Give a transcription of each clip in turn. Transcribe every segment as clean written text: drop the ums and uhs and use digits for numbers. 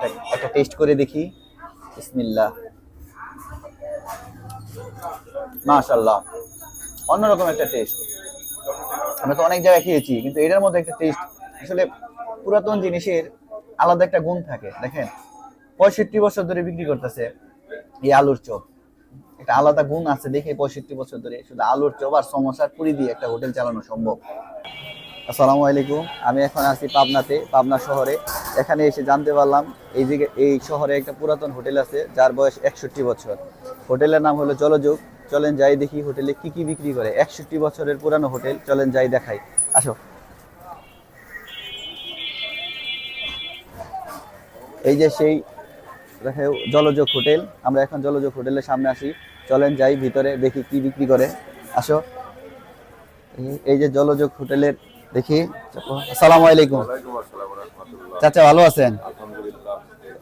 একটা একটা টেস্ট করে দেখি। বিসমিল্লাহ। মাশাআল্লাহ, অন্যরকম একটা টেস্ট। আমরা তো অনেক জায়গায় খেয়েছি, কিন্তু এটার মধ্যে একটা টেস্ট, আসলে পুরাতন জিনিসের আলাদা একটা গুণ থাকে। দেখেন 65 বছর ধরে বিক্রি করতেছে এই আলুর চপ, একটা আলাদা গুণ আছে দেখে 65 বছর ধরে শুধু আলুর চপ আর সমোসার পুরি দিয়ে একটা হোটেল চালানো সম্ভব। আসসালামু আলাইকুম, আমি এখন আছি পাবনাতে, পাবনা শহরে। এখানে এসে জানতে পারলাম এই শহরে একটা পুরাতন হোটেল আছে যার বয়স 61 বছর। হোটেলের নাম হলো জলযোগ। চলেন যাই দেখি হোটেলে কি কি বিক্রি করে। 61 বছরের পুরানো হোটেল, চলেন যাই দেখাই, আসো। এই যে সেই দেখে জলযোগ হোটেল। আমরা এখন জলযোগ হোটেলের সামনে আসি, চলেন যাই ভিতরে দেখি কি বিক্রি করে, আসো। এই যে জলযোগ হোটেলের দেখি। আসসালামু আলাইকুম চাচা, ভালো আছেন?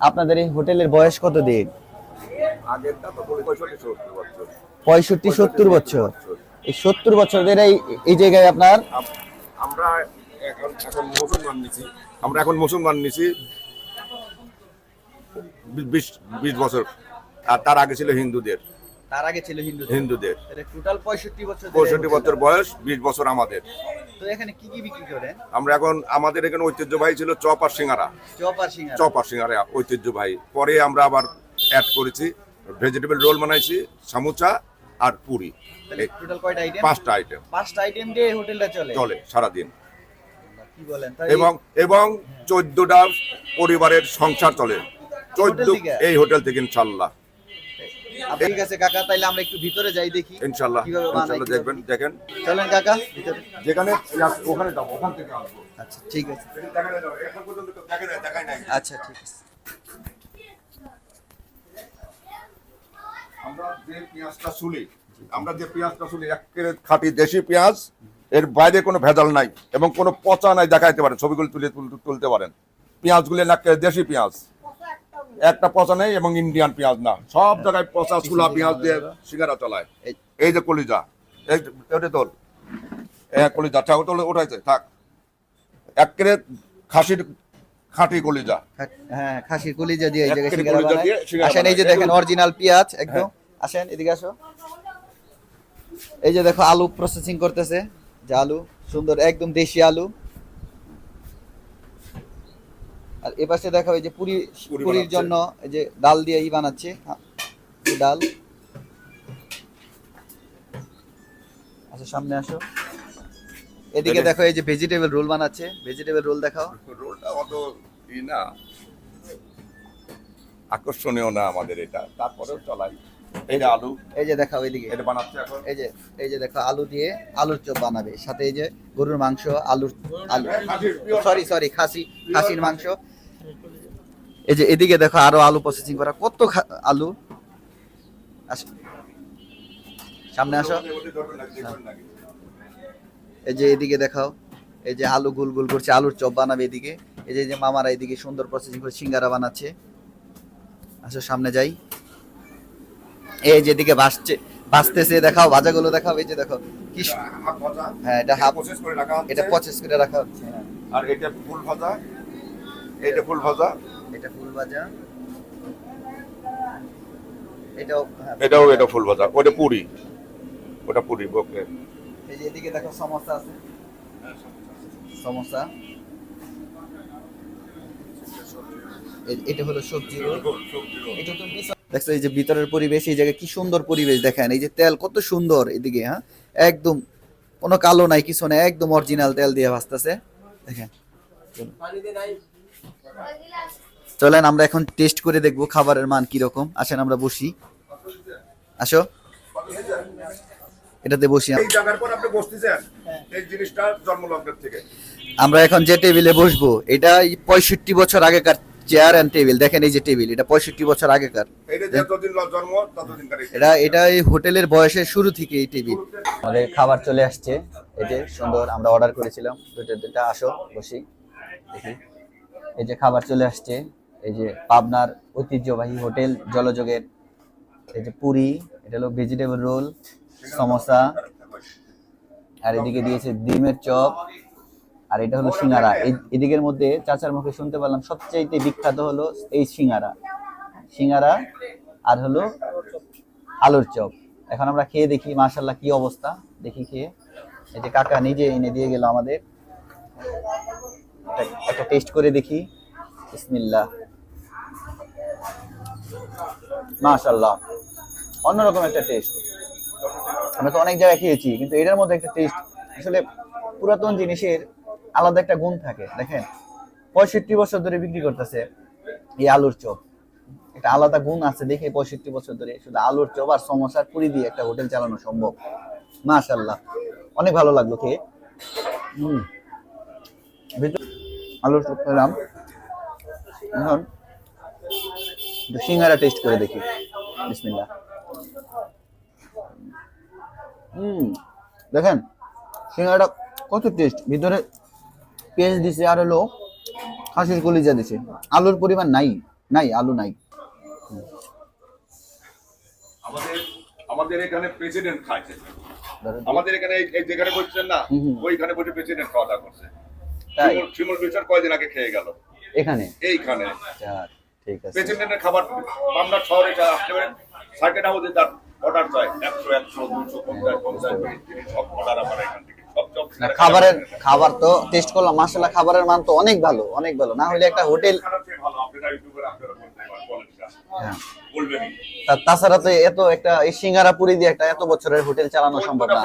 আপনাদের এই হোটেলের বয়স কত দিন? 65-70 বছর। এই 70 বছরের এই জায়গায় আপনার আমরা এখন মুসলমান নিছি 20 বছর, আর তার আগে ছিল হিন্দুদের। হিন্দুদের টোটাল 65 বছর। 65 বছর বয়স, 20 বছর আমাদের। তো এখানে কি কি বিক্রি করেন? আমরা এখন আমাদের এখানে ঐতিহ্যবাহী ছিল চপ আর সিঙ্গারা। চপ আর সিঙ্গারা ঐতিহ্যবাহী। পরে আমরা আবার অ্যাড করেছি ভেজিটেবল রোল বানাইছি, সামোসা আর পুরি। টোটাল কয়টা আইটেম? 5টা আইটেম। 5টা আইটেম দিয়ে হোটেলটা চলে সারাদিন। কি বলেন? এবং 14টা পরিবারের সংসার চলে 14 এই হোটেল থেকে, ইনশাআল্লাহ। ঠিক আছে কাকা, তাইলে আমরা একটু ভিতরে যাই দেখি ইনশাআল্লাহ। দেখেন, চলেন কাকা ভিতরে। যেখানে ওখানে যাবো, ওখান থেকে আসবো। আচ্ছা ঠিক আছে। এখন পর্যন্ত দেখাই নাই। আচ্ছা ঠিক আছে। আমরা যে পেঁয়াজটা শুলি একেবারে খাঁটি দেশি পেঁয়াজ, এর বাইরে কোনো ভেজাল নাই এবং কোনো পচা নাই। দেখাইতে পারেন, ছবিগুলো তুলতে পারেন। পেঁয়াজগুলো দেশি পেঁয়াজ, একটা পচা নেই এবং ইন্ডিয়ান পেঁয়াজ না। সব জায়গায় পচা চুলা পেঁয়াজ দিয়ে সিঙ্গারা চালায়। এই যে কলিজা, ওটা তোল, কলিজা ওঠাইছে থাক, একেবারে খাঁটি কলিজা। হ্যাঁ, খাসির কলিজা দিয়ে এই জায়গায় সিঙ্গারা বানায়। আসেন, এই যে দেখেন অরিজিনাল পেঁয়াজ একদম। আসেন এদিকে আসো। এই যে দেখো আলু প্রসেসিং করতেছে, যে আলু সুন্দর একদম দেশি আলু। আর এ পাশে দেখো এই যে পুরির জন্য এই যে ডাল দিয়ে বানাচ্ছে, ডাল। আচ্ছা সামনে আসো। এদিকে দেখো এই যে ভেজিটেবল রোল বানাচ্ছে। ভেজিটেবল রোল দেখাও। রোলটা অত না আকর্ষণীয় না আমাদের এটা, তারপরেও চলাই। এই যে আলু, এই যে দেখাও এদিকে, এটা বানাচ্ছে এখন। এই যে দেখো আলু দিয়ে আলুর চপ বানাবে, সাথে এই যে গরুর মাংস, আলু সরি খাসির মাংস। এই যে এদিকে দেখো আরো আলু প্রসেসিং করা, কত আলু। সামনে আসো। এই যে এদিকে দেখাও, এই যে আলু গোল গোল করছে, আলুর চপ বানাবে এদিকে। এই যে মামারা এদিকে সুন্দর প্রসেসিং করে সিঙ্গারা বানাচ্ছে। আসো সামনে যাই। এই যে এদিকে ভাজতেছে, দেখাও ভাজাগুলো দেখাও। এই যে দেখো কি, হ্যাঁ এটা হাফ প্রসেস করে রাখা হচ্ছে, এটা প্রসেস করে রাখা হচ্ছে। আর এটা ফুল ভাজা, এটা ফুল ভাজা, এটা ফুল ভাজা, এটা ফুল ভাজা, ওটা পুরি, ওকে। এই যে এদিকে দেখো সমোসা আছে, সমোসা। এটা হলো সবজি রোল। এটা তো দেখছো এই যে ভিতরের পরিবেশ, এই জায়গায় কি সুন্দর পরিবেশ দেখেন। এই যে তেল কত সুন্দর এদিকে, হ্যাঁ একদম কোনো কালো নাই, কিছু নাই, একদম অরিজিনাল তেল দিয়ে ভাজতেছে দেখেন। চলেন আমরা এখন টেস্ট করে দেখবো খাবারের মান কিরকম। আসেন আমরা বসি, আসো এটাতে বসি। এই জায়গার পর আপনি বসতেছেন, এই জিনিসটা জন্মলগ্নের থেকে। আমরা এখন যে টেবিলে বসবো, এটা 65 বছর আগেকার চেয়ার এন্ড টেবিল। দেখেন এই যে টেবিল, এটা 65 বছর আগেকার। এটা এই হোটেলের বয়সের শুরু থেকে এই টেবিল। আমাদের খাবার চলে আসছে, এই যে সুন্দর, আমরা অর্ডার করেছিলাম দুটা। আসো বসি দেখি। এই যে খাবার চলে আসছে, এই যে পাবনার ঐতিহ্যবাহী হোটেল জলযোগের এই যে পুরি, এটা হলো ভেজিটেবল রোল, সমোসা, আর এদিকে দিয়েছে ডিমের চপ, আর এটা হলো সিঙ্গারা। এদিকের মধ্যে চাচার মুখে শুনতে পেলাম সবচেয়ে বিখ্যাত হলো এই সিঙ্গারা। সিঙ্গারা আর হলো আলুর চপ। এখন আমরা খেয়ে দেখি মাশাআল্লাহ কি অবস্থা, দেখি খেয়ে। এই যে কাকা নিজে এনে দিয়ে গেল আমাদের, একটা টেস্ট করে দেখি। বিসমিল্লাহ, মাশাআল্লাহ অন্যরকম একটা টেস্ট। আমরা তো অনেক জায়গায় খেয়েছি, কিন্তু এটার মধ্যে একটা টেস্ট, আসলে পুরাতন জিনিসের আলাদা একটা গুণ থাকে। দেখেন 65 বছর ধরে বিক্রি করতেছে এই আলুর চপ, একটা আলাদা গুণ আছে দেখে 65 বছর ধরে শুধু আলুর চপ আর সমোসার পুরি দিয়ে একটা হোটেল চালানো সম্ভব। মাশাআল্লাহ অনেক ভালো লাগলো খেয়ে। আলুর চপ খেলাম, এখন সিঙ্গারা টেস্ট করে দেখি। বিসমিল্লাহ। দেখেন সিঙ্গারাটা কত টেস্ট, ভিতরে পেঁয়াজ দিছে আর হলো খাসির কলিজা দিছে। আলুর পরিমাণ নাই, আলু নাই। আমাদের এখানে প্রেসিডেন্ট খাইছে, আমাদের এখানে এই যেখানে বসছেন না ওইখানে বসে প্রেসিডেন্ট খাওয়া দাওয়া করছে। তাই শিমুল বিচার কয়দিন আগে খেয়ে গেল এইখানে। ঠিক আছে, প্রেসিডেন্টের খাবার পাবনা শহরে আসতে পারে, সার্কেট হাউসে তার অর্ডার চাই 100 250 সব অর্ডার আমার এখান থেকে। খাবার তো টেস্ট করলাম, মাশাআল্লাহ খাবারের মান তো অনেক ভালো, অনেক ভালো। না হলে একটা হোটেল, তাছাড়া তো এত একটা এই সিঙ্গারা পুরি দিয়ে একটা এত বছরের হোটেল চালানো সম্ভব না।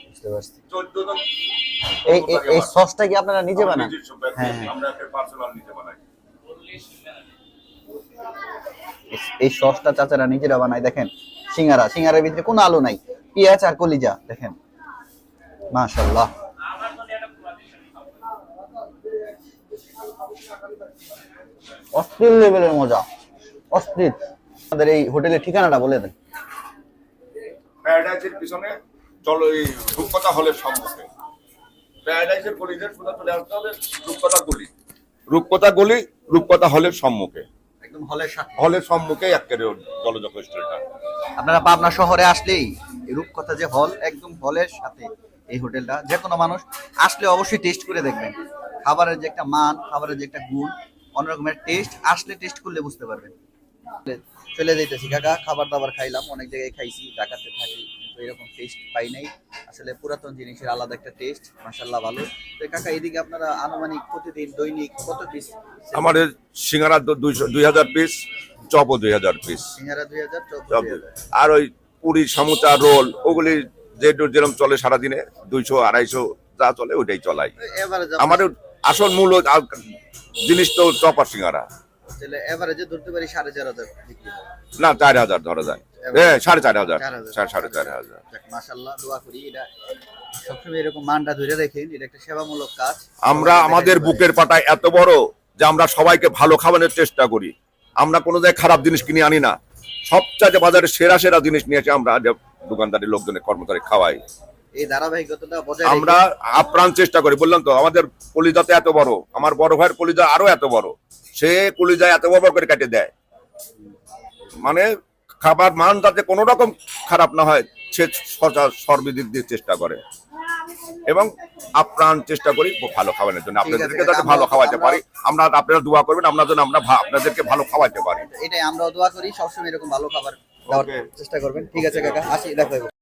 বুঝতে পারছি। এই সসটা কি আপনারা নিজে বানান? হ্যাঁ, এই সসটা চাচারা নিজেরা বানায়। দেখেন সিঙ্গারার ভিতরে কোনো আলু নাই, পেঁয়াজ আর কলিজা। দেখেন মাশাআল্লাহ। অস্থির লেভেলের মজা, অস্থির। আমাদের এই হোটেলের ঠিকানাটা বলে দেন। প্যারাডাইসের পিছনে চলো, এই রূপকথা হলের সম্মুখে। প্যারাডাইসের গলিদের সোজা চলে আসতে হবে রূপকথা হলের সম্মুখে, একদম হলের সম্মুখে একেবারে জলযোগ রেস্টুরেন্ট। আপনারা পাবনা শহরে আসলেই এই রূপকথা যে হল, একদম হলের সাথে এই হোটেলটা। যে কোনো মানুষ আসলে অবশ্যই টেস্ট করে দেখবেন। খাবারের যে একটা মান, খাবারের যে একটা গুণ, অন্যরকমের টেস্ট, আসলে টেস্ট করলে বুঝতে পারবেন। চলে যাইতেছি কাকা, খাবার দাবার খাইলাম, অনেক জায়গায় খাইছি, ঢাকাতে থাকি, কিন্তু এরকম টেস্ট পাই নাই। আসলে পুরাতন জিনিসের আলাদা একটা টেস্ট, মাশাআল্লাহ ভালো। তো কাকা এদিকে আপনারা আনুমানিক প্রতিদিন দৈনিক কত পিস? আমাদের সিঙ্গারা 2000 পিস, চপও 2000 পিস। সিঙ্গারা 2000, চপ 2000। আর ওই পুরি, সমুচা, রোল ওগুলি যেরকম চলে সারাদিনে 200-250 যা চলে ওইটাই চলাই। আমাদের আসল মূল জিনিস তো চপ আর সিঙ্গারা। তাহলে এভারেজে ধরতে পারি 4500 বিক্রি হয়। না 4000 ধরা যায়। 4500, 4500। মাশাআল্লাহ, দোয়া করি এটা সবসময় এরকম মানটা ধরে রাখেন, এটা একটা সেবামূলক কাজ। আমরা আমাদের বুকের পাটায় এত বড় যে আমরা সবাইকে ভালো খাওয়ানোর চেষ্টা করি। আমরা কোনো জায়গায় খারাপ জিনিস কিনে আনি না, সবচাইতে বাজারে সেরা জিনিস নিয়ে এসে আমরা দোকানদারি লোকজনের কর্মচারী খাওয়াই। এই ধারাবাহিকতাটা বজায় আমরা আপ্রাণ চেষ্টা করি। বললাম তো আমাদের কলিজাতে এত বড়, আমার বড় ভাইয়ের কলিজা আরো এত বড়, সে কলিজা এত বড় করে কেটে দেয়। মানে খাবার মান যাতে কোনো রকম খারাপ না হয় সে সর্বদিক দিয়ে চেষ্টা করে, এবং আপ্রাণ চেষ্টা করি ভালো খাওয়ানোর জন্য, আপনাদেরকে যাতে ভালো খাওয়াতে পারি। আমরা আপনারা দোয়া করবেন আমরা যেন আমরা আপনাদেরকে ভালো খাওয়াতে পারি। এটাই আমরাও দোয়া করি, সবসময় এরকম ভালো খাবার দেওয়ার চেষ্টা করবেন। ঠিক আছে কাকা, আসি, দেখা হবে।